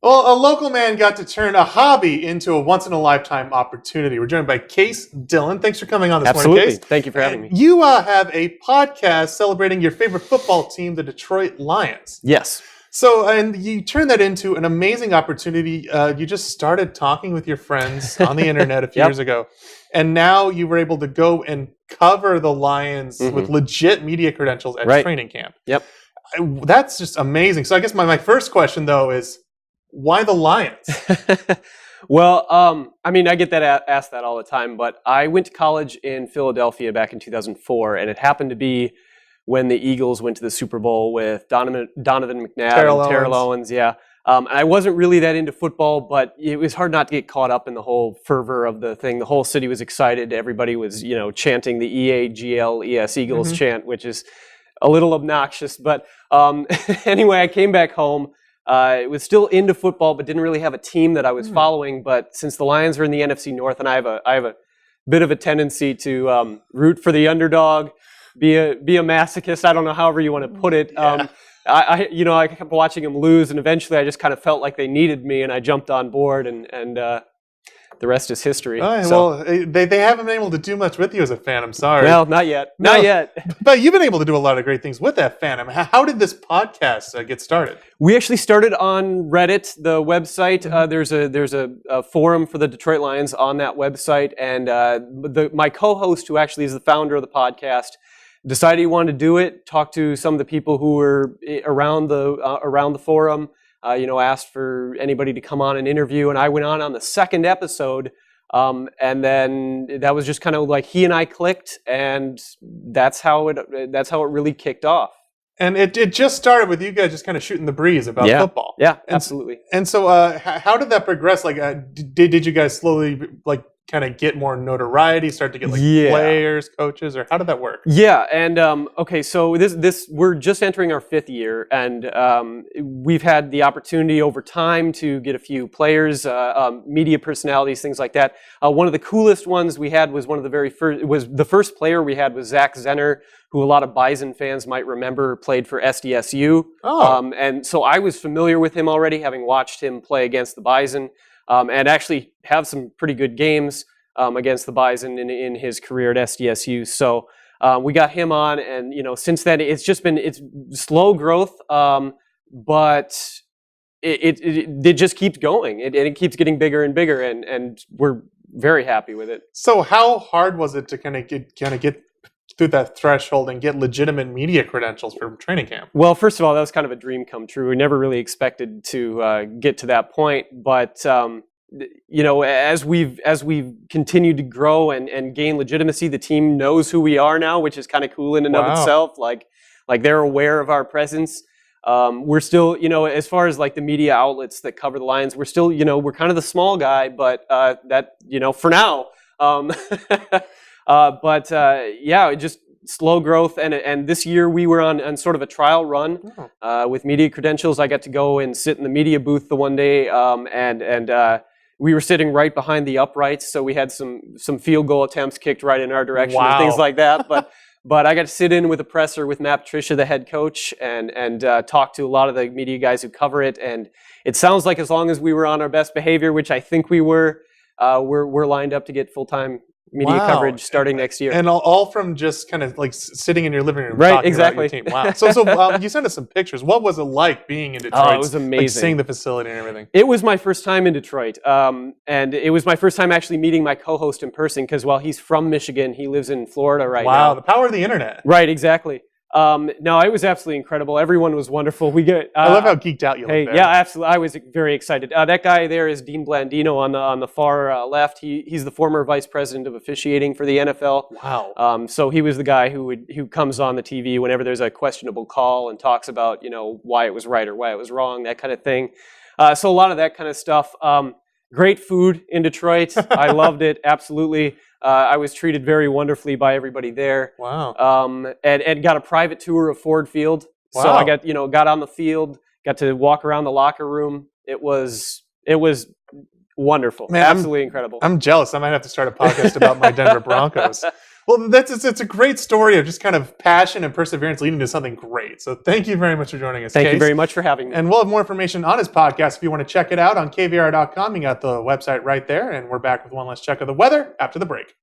Well, a local man got to turn a hobby into a once-in-a-lifetime opportunity. We're joined by Case Dillon. Thanks for coming on this morning, Absolutely. Case. Thank you for having me. You have a podcast celebrating your favorite football team, the Detroit Lions. Yes. So, and you turned that into an amazing opportunity. You just started talking with your friends on the internet a few years ago, and now you were able to go and cover the Lions with legit media credentials at training camp. Yep. That's just amazing. So I guess my first question, though, is why the Lions? Well, I mean, I get that asked that all the time, but I went to college in Philadelphia back in 2004, and it happened to be when the Eagles went to the Super Bowl with Donovan McNabb and Terrell Owens. Yeah. And I wasn't really that into football, but it was hard not to get caught up in the whole fervor of the thing. The whole city was excited. Everybody was, chanting the EAGLES Eagles chant, which is a little obnoxious. But anyway, I came back home. I was still into football, but didn't really have a team that I was following. But since the Lions are in the NFC North, and I have a bit of a tendency to root for the underdog, be a masochist. I don't know, however you want to put it. I kept watching them lose, and eventually I just kind of felt like they needed me, and I jumped on board, and the rest is history. Well, they haven't been able to do much with you as a fan. I'm sorry. Well, not yet. Not yet. But you've been able to do a lot of great things with that fan. How did this podcast get started? We actually started on Reddit, the website. There's a forum for the Detroit Lions on that website, and my co-host, who actually is the founder of the podcast, decided he wanted to do it. Talked to some of the people who were around the forum. Asked for anybody to come on and interview, and I went on the second episode, and then that was just kind of like he and I clicked, and that's how it really kicked off. And it just started with you guys just kind of shooting the breeze about football. Yeah, absolutely. And so, how did that progress? Like, did you guys slowly kind of get more notoriety, start to get players, coaches, or how did that work? Yeah, and okay, so this we're just entering our 5th year, and we've had the opportunity over time to get a few players, media personalities, things like that. One of the coolest ones we had was the first player we had was Zach Zenner, who a lot of Bison fans might remember played for SDSU. And so I was familiar with him already, having watched him play against the Bison. And actually have some pretty good games against the Bison in his career at SDSU. So we got him on, and since then it's slow growth, but it just keeps going. It keeps getting bigger and bigger, and we're very happy with it. So how hard was it to kind of get through that threshold and get legitimate media credentials for training camp? Well, first of all, that was kind of a dream come true. We never really expected to get to that point, but as we've continued to grow and gain legitimacy, the team knows who we are now, which is kind of cool in and of itself. Like they're aware of our presence. We're still, as far as like the media outlets that cover the Lions, we're still, we're kind of the small guy, but for now. It just slow growth, and this year we were on sort of a trial run with media credentials. I got to go and sit in the media booth the one day, and we were sitting right behind the uprights, so we had some field goal attempts kicked right in our direction and things like that. But I got to sit in with a presser with Matt Patricia, the head coach, and talk to a lot of the media guys who cover it. And it sounds like as long as we were on our best behavior, which I think we were, we're lined up to get full-time media coverage starting next year. And all from just kind of like sitting in your living room talking about your team. Wow. So you sent us some pictures. What was it like being in Detroit? Oh, it was amazing. Like seeing the facility and everything. It was my first time in Detroit. And it was my first time actually meeting my co-host in person, because while he's from Michigan, he lives in Florida right now. Wow, the power of the internet. Right, exactly. No, it was absolutely incredible. Everyone was wonderful. I love how geeked out you look there. Yeah, absolutely. I was very excited. That guy there is Dean Blandino on the far left. He's the former vice president of officiating for the NFL. Wow. So he was the guy who comes on the TV whenever there's a questionable call and talks about why it was right or why it was wrong, that kind of thing. So a lot of that kind of stuff. Great food in Detroit. I loved it. Absolutely. I was treated very wonderfully by everybody there. Wow. And got a private tour of Ford Field. Wow. So I got on the field, got to walk around the locker room. It was wonderful. Man, absolutely incredible. I'm jealous. I might have to start a podcast about my Denver Broncos. Well, it's a great story of just kind of passion and perseverance leading to something great. So thank you very much for joining us, Thank Case. you very much for having me. And we'll have more information on his podcast if you want to check it out on kvr.com. You got the website right there. And we're back with one last check of the weather after the break.